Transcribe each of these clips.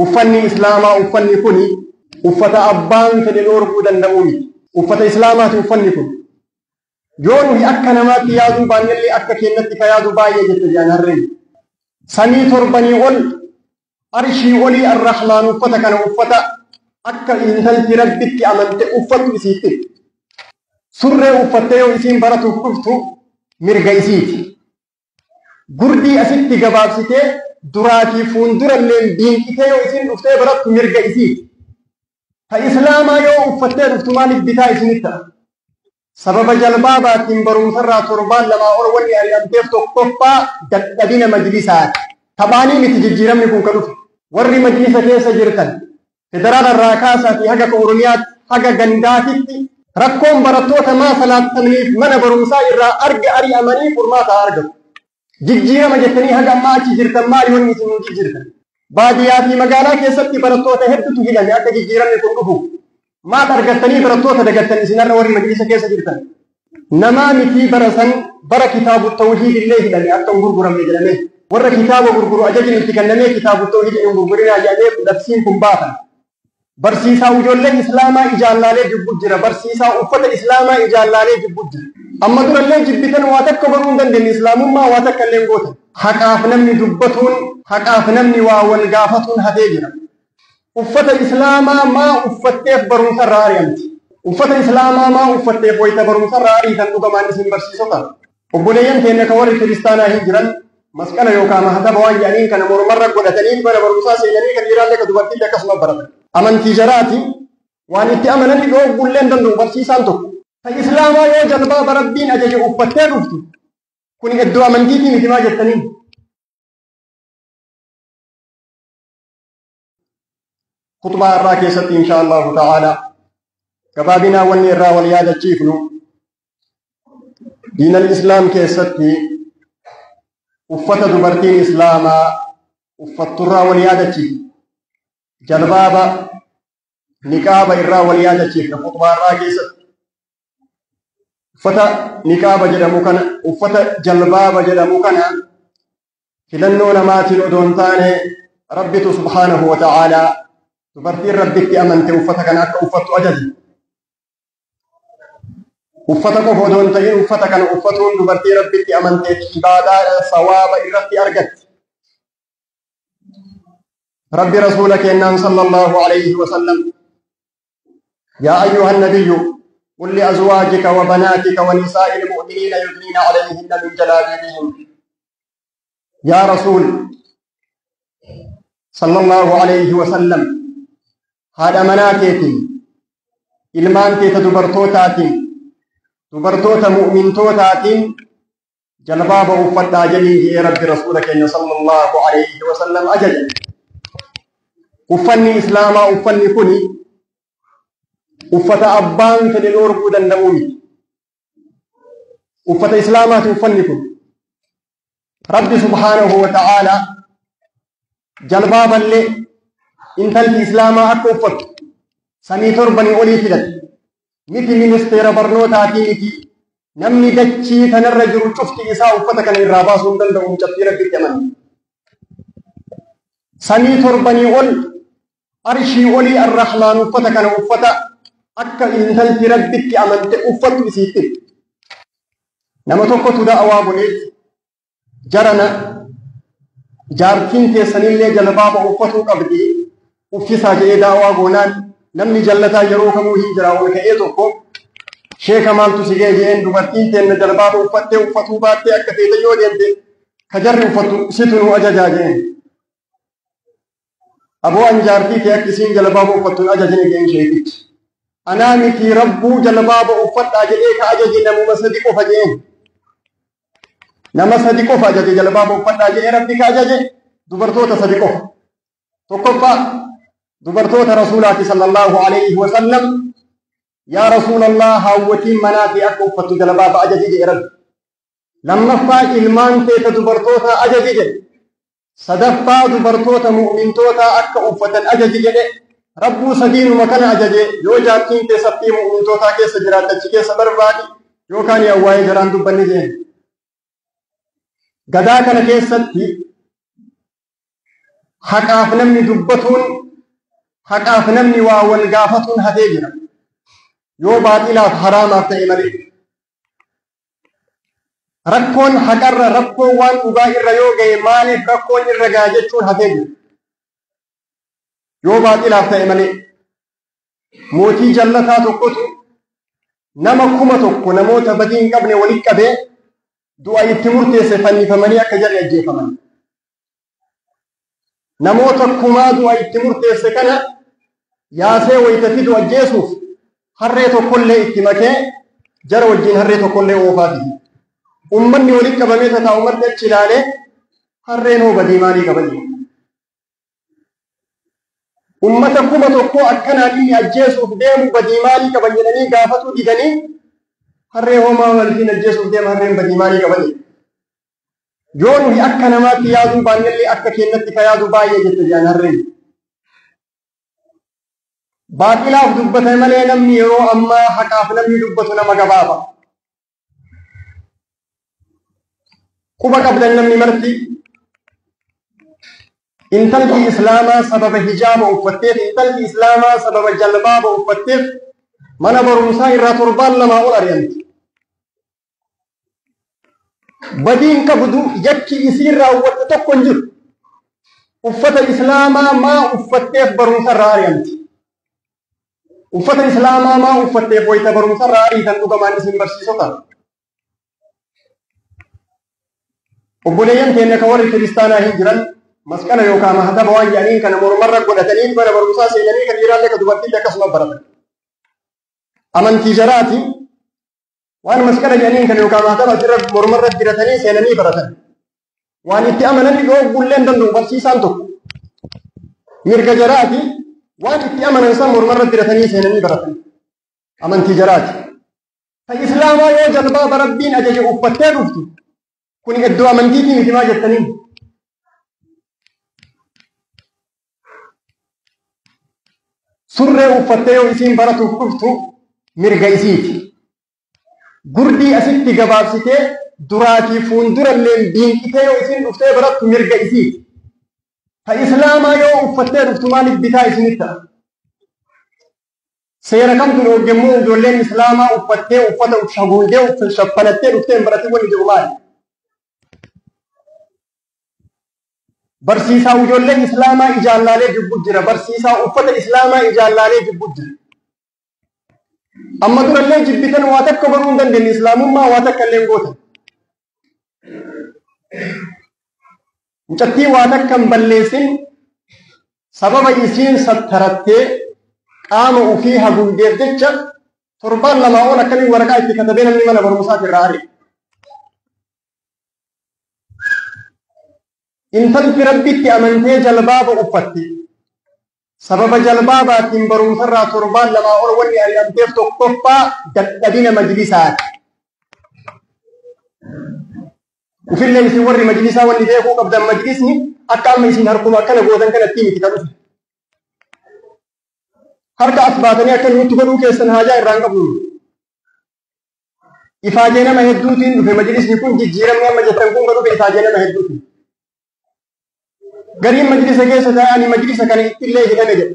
uffanni islaamaa uffanni kuni uffata abbaan fedhe dhoorkuu danda'u miti. Uffata islaamaati uffanni kun. Yoo nuyi akka namaatti yaaduu baannellee akka keenyatti ka yaadu baay'ee jette jaan harreen. Samii torbanii ol arshii olii arrahmaan uffata kana uffata akka intalti rabbitti amante uffattu isiitti. Surree uffattee yoo isiin baratuuf dhuftu mirga isiiti. Gurdii asitti gabaabsitee duraatii fuuldurallee diinqitee yoo isiin dhuftee barattu mirga isiiti. Ta islaamaa yoo uffattee dhuftu maaliif bitaa isinitti ta'a? Sababa jalbaabaatiin barumsarraa torbaan lamaa ol wanni ari'amteef tokkoffaa dadhabina majlisaati. Taphaanii miti jijjiiramni kun ka dhufe. Warri majlisa keessa jirtan federaalarraa kaasaatii haga ka Oromiyaatti haga gandaatitti rakkoon barattoota maa salaattaniif mana barumsaa irraa arga ari'amanii furmaata argatu. Jijjiirama jettanii haga ammaa achi jirtan maali wanni isin hin jijjiirtan? Baadiyyaa fi magaalaa keessatti barattoota hedduutu hidhame akka jijjiiramni kun dhufu. Maal argattanii barattoota dagattan isinarra warri majlisa keessa jirtan? Namaa mitii barasan bara kitaabu tawhiid illee hidhame akka hin gurguramne jedhamee. Warra kitaaba gurguru ajajni itti kennamee kitaabu tawhiid hin gurgurinaa jedhamee labsiin kun baafame. Barsiisaa ijoolleen islaamaa ijaallaalee jibbu jira. Barsiisaa uffata islaamaa ijaallaalee jibbu jira. Amma durallee jibbitan waa takka baruu hin dandeenye islaamummaa waa takka illee gootan. Haqaaf namni dubbatuun haqaaf namni waa wal gaafatuun hafee jira. Uffata islaamaa maa uffatteef barumsarraa ari'amti? Uffata islaamaa maa uffatteef wayita barumsarraa ariitan dhugamaan isin barsiisota? Obboleeyyan keenya kan warri kiristaanaa hin jiran masqala yookaan mahataba waan jedhaniin kana mormarra godhatanii mana barumsaa seenanii kan dhiiraallee kan dubartiillee akkasuma baratan. Amantii jaraati waan itti amananii dhoowwullee hin danda'u barsiisaan tokko. Kan islaamaa yoo jalbaaba rabbiin ajaje uffattee dhuftu kun iddoo amantiitii miti maa jettanii? Khutbaa irraa keessatti insha Allahu ta'ala gabaabinaa wanni irraa wal yaadachiifnu diinal islaam keessatti uffata dubartiin islaamaa uffatturraa wal yaadachiifnu. Jalbaaba niqaaba irraa wal yaadachiifna khutbaa irraa keessatti. Uffata niqaaba jedhamu kana uffata jalbaaba jedhamu kana filannoo namaatiin odoo hin taane rabbitu subhaanahu wa ta'aalaa dubartiin rabbitti amante uffata kana akka uffattu ajaje. Uffata qofa odoo hin ta'in uffata kana uffatuun dubartii rabbitti amanteef ibaadaa sawaaba irratti argatti. ربي رسولك إنه صلى الله عليه وسلم يا أيها النبي قل لأزواجك وبناتك ونساء المؤمنين يدنين عليهن من جلابيبهن. يا رسول صلى الله عليه وسلم هذا مناكتي إلمان تدبرتوتاتي دبرتوتا مؤمنتوتاتي جلباب وفتا جليل ربي رسولك إنه صلى الله عليه وسلم أجل. Uffanni islaamaa uffanni kuni uffata abbaan fedhe dhoorkuu danda'u miti. Uffata islaamaati uffanni kun. Rabbi subhaanahu wa ta'aalaa jalbaaballee intalli islaamaa akka uffattu samii torbanii olii filate. Miti ministeera barnootaatii miti namni dachii kanarra jiru cufti isaa uffata kana irraa baasuu hin danda'u mucattii rabbitti amanu. Samii torbanii ol arshii olii arrahmaan uffata kana uffata akka intalti rabbitti amante uffattu isiitti. Nama tokkotu da'awaa godhee jarana jaartiin keessanillee jalbaaba uffatuu qabdi uffisaa jedhee da'awaa goonaan namni jallataa yeroo kamuu hin jira ol ka'ee tokko sheeka maaltu si ga'e jedheen dubartiin teenna jalbaaba uffattee uffatuu baattee akka feete yoo deemte ka jarri uffattu situ nu ajajaa jedheen. Aboo anjaartii kee akka isiin jalbaaba uffattuun ajajni ga'een sheekichi. Anaa miti rabbuu jalbaaba uffadhaa jedhee ka ajaje namuma sadi qofa jedheen. Nama sadi qofa ajaje jalbaaba uffadhaa jedhee rabbi ka ajaje dubartoota sadi qofa. Tokkoffaa dubartoota rasuulaati sallallahu alayhi wa sallam yaa rasuulallah hawwatiin manaatii akka uffattu jalbaaba ajaje jedhe rabbi. Lammaffaa ilmaan teeta dubartoota ajaje jedhe. Sadaffaa dubartoota mu'mintoota akka uffatan ajaji jedhe rabbuu sadiinuma kana ajaje yoo jaartiin keessatti mu'mintootaa keessa jiraattachi keessa barbaadi yookaan waa'ee jaraan dubbanni jeen. Gadaa kana keessatti haqaaf namni dubbatuun haqaaf namni waa wal gaafatuun hafee jira yoo baaxilaaf haraamaaf ta'e malee. Rakkoon haqarra rakkoon waan dhugaa irra yoo ga'e maaliif rakkoon irra ga'a jechuun hafee jira yoo baaxilaaf ta'e malee. Mootii jallataa tokkotu nama 1,000 namoota badii hin qabne walitti qabee du'a itti murteesse fannifamanii akka jarri ajjeefaman. Namoota 1,000 du'a itti murteesse kana yaasee wayita fidu ajjeesuuf harree tokkollee itti makee jara wajjin harree tokkollee oofaati. Ummanni walitti qabamee taa'u marti achi ilaalee harreen hoo badii maalii qabani? Ummata 1,000 akkanaan inni ajjeesuuf deemu badii maalii qaban jedhanii gaafatuu didanii harree hoomaa waliin ajjeesuuf deema harreen badii maalii qabani? Yoo nuyi akka namaatti yaaduu baannellee akka keenyatti ka yaadu baay'ee jette jedhan harreen. Baaxilaaf dubbata malee namni yeroo ammaa haqaaf namni dubbatu nama gabaaba. Quba qabdan namni marti intalli islaamaa sababa hijaaba uffatteef intalli islaamaa sababa jalbaaba uffatteef mana barumsaa irraa 7 ol ari'amti. Badiin qabdu yakki isiin raawwatte tokko hin jiru. Uffata islaamaa maa uffatteef barumsa irraa ari'amti. Uffata islaamaa maa uffatteef wayita barumsa irraa ariitan dhugamaan isin barsiisota. Obboleeyyan keenya kan warri kiristaanaa hin jiran masqala yookaan mahataba waan jedhaniin kana mormarra godhatanii mana barumsaa seenanii kan dhiiraallee kan dubartiillee akkasuma baratan. Amantii jaraati waan masqala jedhaniin kana yookaan mahataba asirra mormarra diratanii seenanii baratan. Waan itti amananii dhoowwullee hin danda'u barsiisaan tokko. Mirga jaraati waan itti amanan san mormarra diratanii seenanii baratan. Amantii jaraati. Kan islaamaa yoo jalbaaba rabbiin ajaje uffattee dhuftu kun iddoo amantiitii miti maa jettanii? Surree uffattee yoo isiin baratuuf dhuftu mirga isiiti. Gurdii asitti gabaabsitee duraatii fuuldurallee diinqitee yoo isiin dhuftee barattu mirga isiiti. Ta islaamaa yoo uffattee dhuftu maaliif bitaa isinitti ta'a? Seera kamtu dhooggemmoo ijoolleen islaamaa uffattee uffata shaguugee shaffanattee dhuftee hin baratin wanni jedhu maali? Barsiisaa ijoolleen islaamaa ijaallaalee jibbu jira. Barsiisaa uffata islaamaa ijaallaalee jibbu jira. Amma durallee jibbitan waa takka baruu hin dandeenye islaamummaa waa takka illee gootan. Mucattii waa takka hin balleessin sababa isiin sattarattee qaama ofii haguugdeef jecha 7 ol akkamiin waraqaa itti katabee namni mana barumsaati irraa ari'a. Intalli rabbitti amantee jalbaaba uffatte sababa jalbaabaatiin barumsarraa 7 ol wanni ari'amteef tokkoffaa dadhabina majlisaati. Ufillee isin warri majlisaa wanni beekuu qabdan majlisni akka amma isin harkuma akkana gootan kanatti miti kan dhufe. Harka as baatanii akka nutti godhuu keessan haajaa irraan qabnu. Ifaajee nama hedduutiin dhufe majlisni kun jijjiiramni amma jettan kun dhufe ifaajee nama hedduutiin. Gariin majlisa keessa taa'anii majlisa kana illee hidhame jedhe.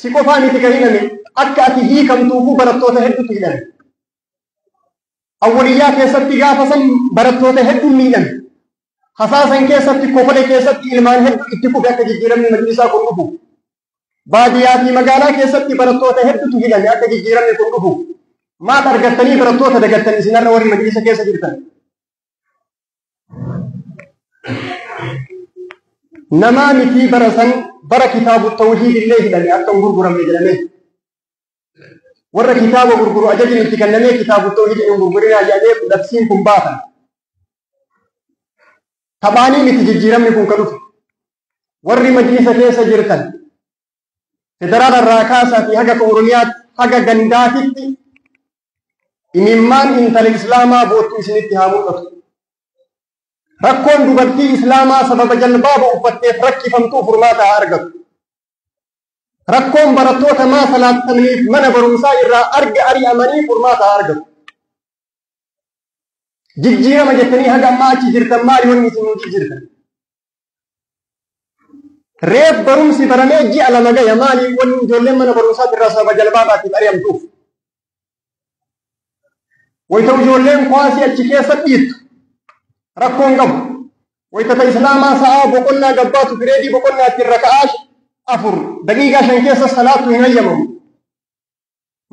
Si qofaa miti kan hidhame akka ati hiikamtuufuu barattoota hedduutu hidhame. Awwaliyyaa keessatti gaafa san barattoota hedduun miidhame. Hasaasan keessatti kofole keessatti ilmaan hedduu itti kufe akka jijjiiramni majlisaa kun dhufu. Baadiyyaa fi magaalaa keessatti barattoota hedduutu hidhame akka jijjiiramni kun dhufu. Maal argattanii barattoota dagattan isinarra warri majlisa keessa jirtan? Namaa miti barasan bara kitaabu tawhiid illee hidhame akka hin gurguramne jedhame. Warra kitaaba gurguru ajajni itti kennamee kitaabu tawhiid hin gurgurinaa jedhamee labsiin kun baafame. Taphaanii miti jijjiiramni kun kan dhufe. Warri majlisa keessa jirtan federaala irraa kaasaa fi haga Oromiyaatti haga gandaatitti imimmaan intala islaamaa boottuu isinitti haa mul'atu. Rakkoon dubartii islaamaa sababa jalbaaba uffatteef rakkifamtuu furmaata haa argatu. Rakkoon barattoota maa salaattaniif mana barumsaa irraa arga ari'amanii furmaata haa argatu. Jijjiirama jettanii haga ammaa achi jirtan maali wanni isin jijjiirtan? reef barumsi baramee ji'a lama gaya maali wanni ijoolleen mana barumsaatti irraa sababa jalbaabaatiif ari'amtuuf wayita ijoolleen kwaasii achi keessa dhiittu rakkoon qabu wayita ta islaamaa sa'aa boqonnaa gabbaatu fireedii boqonnaa ittiin raka'aa 4 daqiiqaa 5 keessa salaatu hin hayyamamu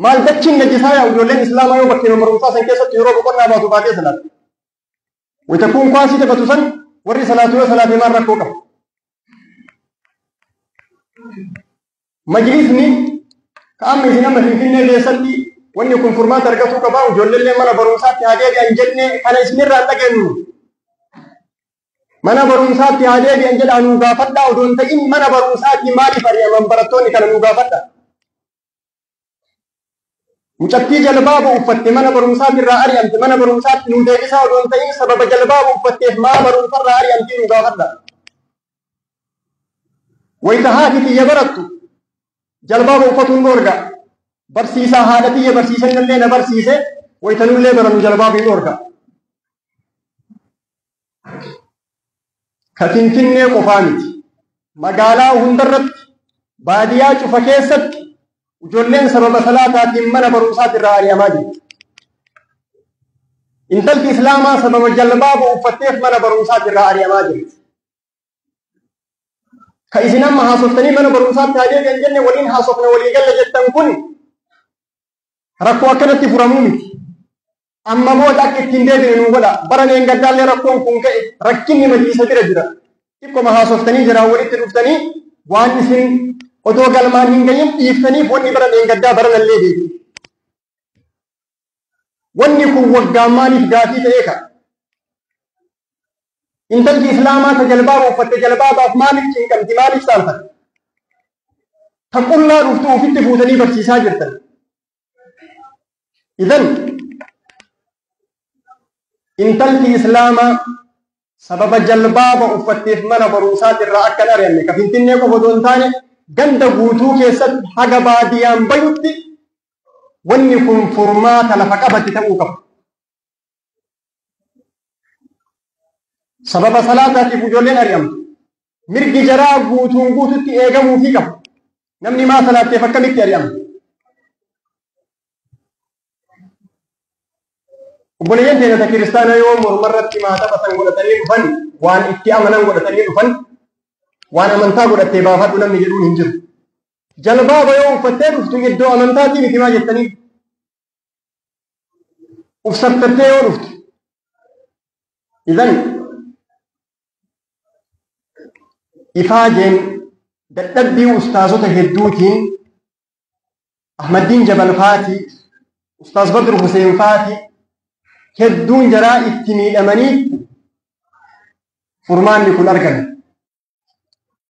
maal dachiin najisaa yaa ijoolleen islaamaa yoo bakkee barumsaa san keessatti yeroo boqonnaa baatu baatee salaatu wayita kun kwaasii taphatu san warri salaatu yoo salaatee maal rakkoo qabu majlisni ka'amma isin amma finfinnee keessatti wanni kun furmaata argatuu qabaa ijoolleen mana barumsaatti haa deebi'an jenne kana isinirraa dhageenyu mana barumsaatti haa deebi'an jedhaa nuu gaafadhaa odoo hin ta'in mana barumsaatti maaliif ari'aman barattoonni kana nuu gaafadha mucattii jalbaaba uffatte mana barumsaatti irraa ari'amte mana barumsaatti nuu deebisaa odoo hin ta'in sababa jalbaaba uffatteef maa barumsarraa ari'amtii nuu gaafadha wayita haati xiyya barattu jalbaaba uffatuun dhoorga barsiisaa haadha xiyya barsiisanillee na barsiise wayita nullee barannu jalbaabii dhoorga ka Finfinnee qofaa miti magaalaa hundarratti baadiyyaa cufa keessatti ijoolleen sababa salaataatiin mana barumsaatti irraa ari'amaa jirti intalti islaamaa sababa jalbaaba uffatteef mana barumsaatti irraa ari'amaa jirti ka isin amma haasoftanii mana barumsaatti haa deebi'an jenne waliin haasofna walii galla jettan kun rakkoo akkanatti furamuu miti amma booda akka ittiin deebi'e nuu godha baraneen gaddaallee rakkoon kun ka'e rakkinni majlisa bira jira xiqqoma haasoftanii jiraa walitti dhuftanii waan isin odoo galmaan hin gahin dhiiftaniif wanni baraneen gaddaa baranallee deebi'e wanni kun waggaan maaliif gaafii ta'ee ka intalti islaamaa ta jalbaaba uffatte jalbaabaaf maaliif cinqamti maaliif saalfate ta qullaa dhuftu ufitti fuutanii barsiisaa jirtan idan intalti islaamaa sababa jalbaaba uffatteef mana barumsaatti irraa akka hin ari'amne ka Finfinnee qofa odoo hin taane ganda guutuu keessatti haga baadiyyaan bayutti wanni kun furmaata lafa qabatti ta'uu qaba sababa salaataatiif ijoolleen ari'amtu mirgi jaraa guutuun guututti eegamuufii qaba namni maa salaatteef akkamitti ari'ama obboleeyyan teenya kiristaana yoo mormarratti maataba godhatanii dhufan waan itti amanan godhatanii dhufan waan amantaa godhattee baafadhu namni jedhuun hin jiru jalbaaba yoo uffattee dhuftu iddoo amantaatii miti maa jettanii ufsaftattee yoo dhuftu idan ifaajeen dadhabbii ustaazota hedduutiin Ahmadiin Jabal Faati ustaaz Badru Huseen Faati hedduun jaraa itti miidhamanii furmaanni kun argame